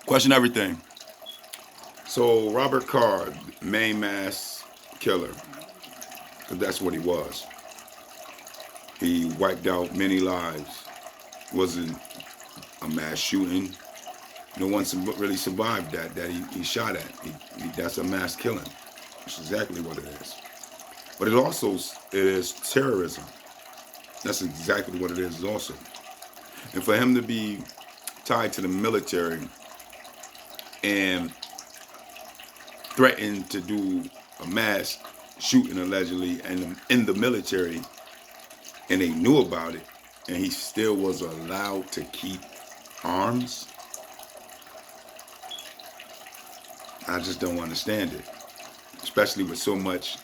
Question everything. So Robert Card, main mass killer, because that's what he was. He wiped out many lives. Wasn't a mass shooting. No one really survived that he shot at. That's a mass killing. That's exactly what it is. But it is terrorism. That's exactly what it is also. And for him to be tied to the military and threatened to do a mass shooting allegedly and in the military, and they knew about it, and he still was allowed to keep arms, I just don't understand it. Especially with so much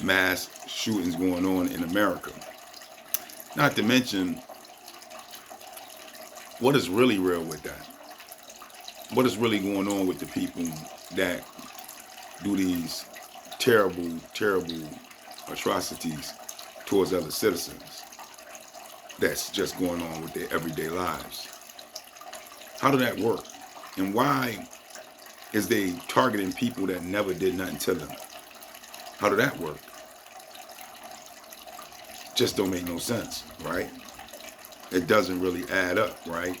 mass shootings going on in America. Not to mention, what is really real with that? What is really going on with the people that do these terrible, terrible atrocities towards other citizens that's just going on with their everyday lives? How did that work? And why is they targeting people that never did nothing to them? How did that work? Just don't make no sense, right? It doesn't really add up, right?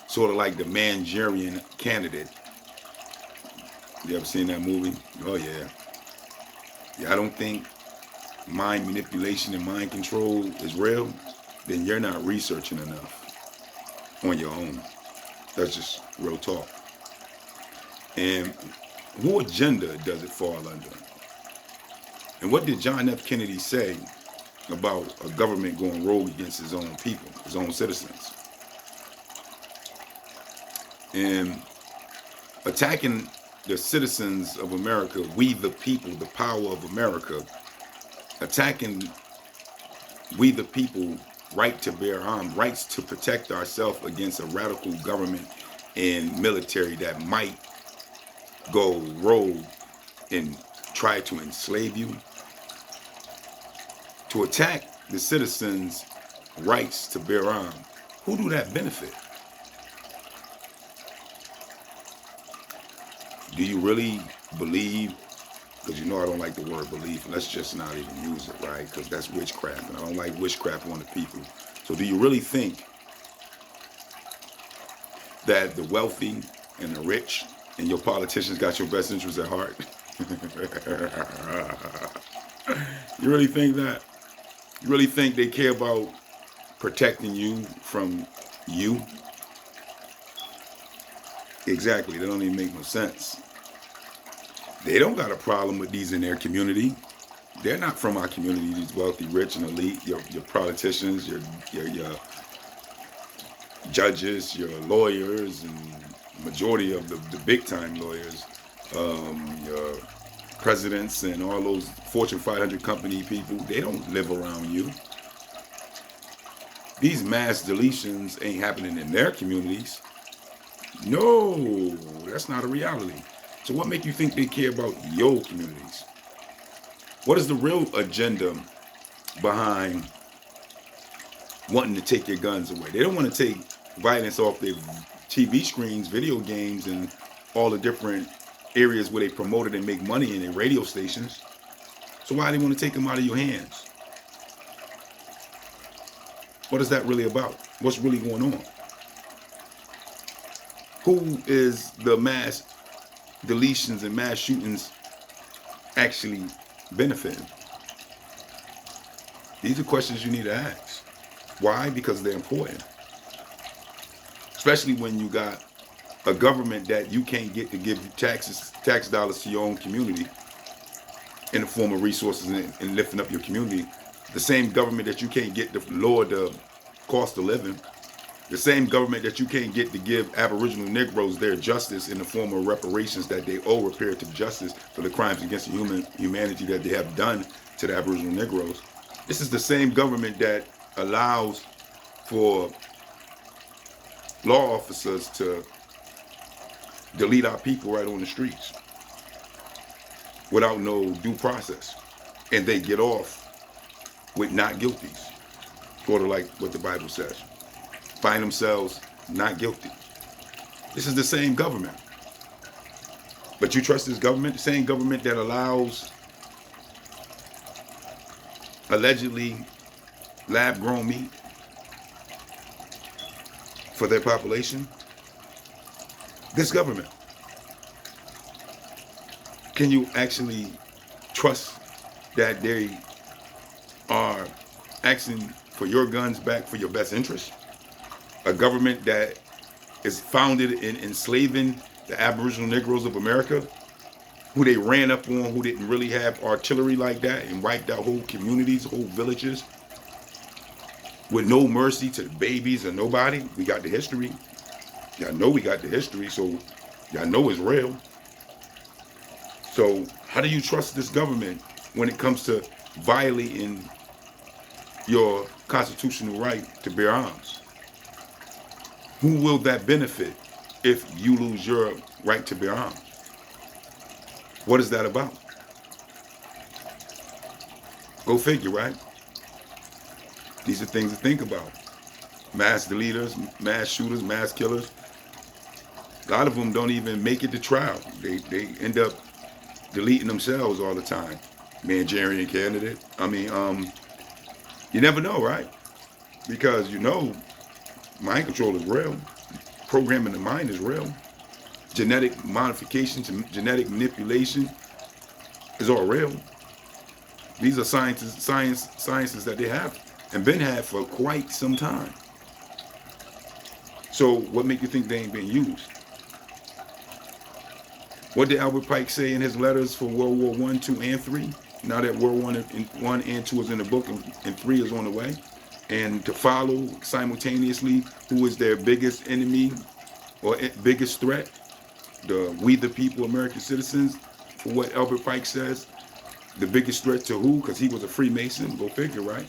Sort of like the Manchurian Candidate. You ever seen that movie? Oh yeah. Yeah, I don't think mind manipulation and mind control is real. Then you're not researching enough on your own. That's just real talk. And who agenda does it fall under? And what did John F. Kennedy say about a government going rogue against his own people, his own citizens? And attacking the citizens of America, we the people, the power of America, attacking we the people right to bear arms, rights to protect ourselves against a radical government and military that might go rogue and try to enslave you. To attack the citizens' rights to bear arms, who do that benefit? Do you really believe? Because you know I don't like the word belief. Let's just not even use it, right? Because that's witchcraft, and I don't like witchcraft on the people. So do you really think that the wealthy and the rich and your politicians got your best interests at heart? You really think that? You really think they care about protecting you from you? Exactly. That don't even make no sense. They don't got a problem with these in their community. They're not from our community, these wealthy, rich, and elite, your politicians, your judges, your lawyers, and majority of the big time lawyers, your presidents and all those Fortune 500 company people, they don't live around you. These mass deletions ain't happening in their communities. No, that's not a reality. So what make you think they care about your communities? What is the real agenda behind wanting to take your guns away? They don't want to take violence off their TV screens, video games, and all the different areas where they promote it and make money in their radio stations. So why do they want to take them out of your hands? What is that really about? What's really going on? Who is the mass deletions and mass shootings actually benefiting? These are questions you need to ask. Why? Because they're important. Especially when you got a government that you can't get to give you tax dollars to your own community in the form of resources and lifting up your community. The same government that you can't get to lower the cost of living. The same government that you can't get to give Aboriginal Negroes their justice in the form of reparations that they owe reparative justice for the crimes against humanity that they have done to the Aboriginal Negroes. This is the same government that allows for law officers to delete our people right on the streets without no due process. And they get off with not guilties, sort of like what the Bible says. Find themselves not guilty. This is the same government. But you trust this government? The same government that allows allegedly lab grown meat for their population? This government. Can you actually trust that they are asking for your guns back for your best interest? A government that is founded in enslaving the Aboriginal Negroes of America, who they ran up on, who didn't really have artillery like that, and wiped out whole communities, whole villages, with no mercy to the babies or nobody. We got the history. Y'all know we got the history, so y'all know it's real. So how do you trust this government when it comes to violating your constitutional right to bear arms? Who will that benefit if you lose your right to bear arms? What is that about? Go figure, right? These are things to think about. Mass deleters, mass shooters, mass killers. A lot of them don't even make it to trial. They end up deleting themselves all the time. Manchurian candidate. You never know, right? Because mind control is real. Programming the mind is real. Genetic modification, genetic manipulation is all real. These are sciences that they have and been had for quite some time. So what make you think they ain't being used? What did Albert Pike say in his letters for World War I, II, and III? Now that World War I and II is in the book and III is on the way. And to follow simultaneously who is their biggest enemy or biggest threat? We the people, American citizens, for what Albert Pike says. The biggest threat to who? Because he was a Freemason. Go figure, right?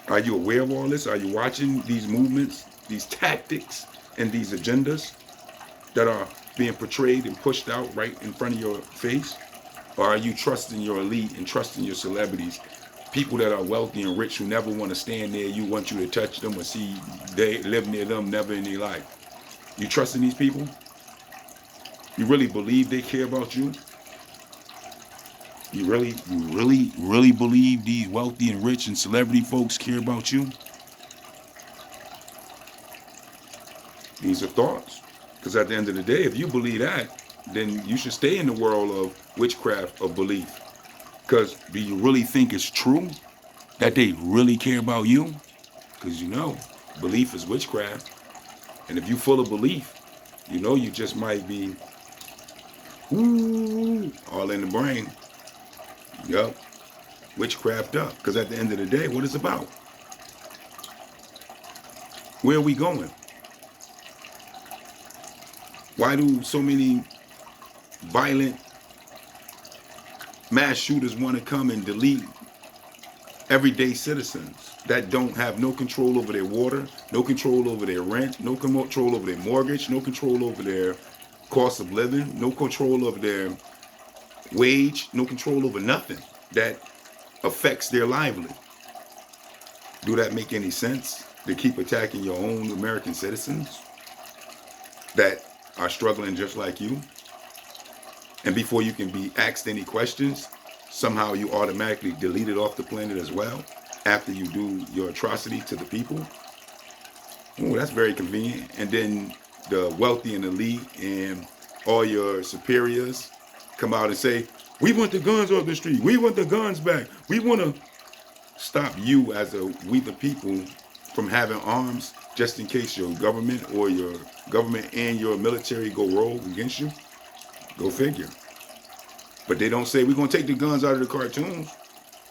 Are you aware of all this? Are you watching these movements, these tactics, and these agendas that are being portrayed and pushed out right in front of your face? Or are you trusting your elite and trusting your celebrities, people that are wealthy and rich who never want to stand near you, want you to touch them or see they live near them, never in their life? You trusting these people? You really believe they care about you? You really believe these wealthy and rich and celebrity folks care about you? These are thoughts. Because at the end of the day, if you believe that, then you should stay in the world of witchcraft of belief. Because do you really think it's true that they really care about you? Because belief is witchcraft. And if you're full of belief, you just might be all in the brain. Yup. Witchcraft up. Because at the end of the day, what it's about? Where are we going? Why do so many violent mass shooters want to come and delete everyday citizens that don't have no control over their water, no control over their rent, no control over their mortgage, no control over their cost of living, no control over their wage, no control over nothing that affects their livelihood? Do that make any sense? To keep attacking your own American citizens that are struggling just like you? And before you can be asked any questions, somehow you automatically deleted off the planet as well after you do your atrocity to the people? Oh, that's very convenient. And then the wealthy and elite and all your superiors come out and say, we want the guns off the street. We want the guns back. We want to stop you as we the people from having arms just in case your government or your government and your military go rogue against you. Go figure. But they don't say, we're going to take the guns out of the cartoons.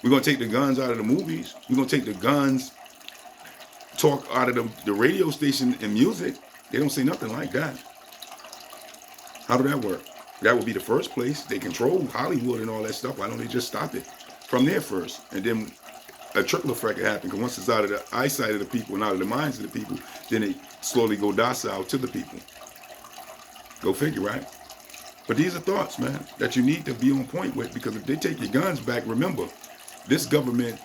We're going to take the guns out of the movies. We're going to take the guns talk out of the radio station and music. They don't say nothing like that. How do that work? That would be the first place. They control Hollywood and all that stuff. Why don't they just stop it from there first? And then a trickle effect can happen. Because once it's out of the eyesight of the people and out of the minds of the people, then it slowly go docile to the people. Go figure, right? But these are thoughts, man, that you need to be on point with, because if they take your guns back, remember, this government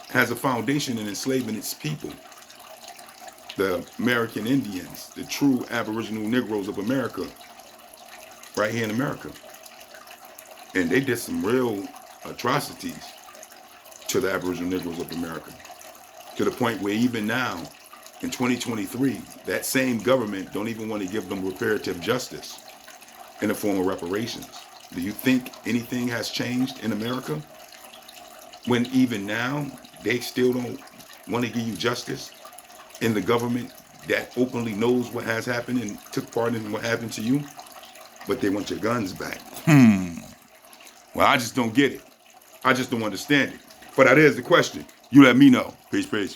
has a foundation in enslaving its people. the American Indians, the true Aboriginal Negroes of America, right here in America. And they did some real atrocities to the Aboriginal Negroes of America, to the point where even now, in 2023, that same government don't even want to give them reparative justice in the form of reparations. Do you think anything has changed in America when even now they still don't want to give you justice in the government that openly knows what has happened and took part in what happened to you, but they want your guns back? Well, I just don't get it. I just don't understand it. But that is the question. You let me know. Peace, peace.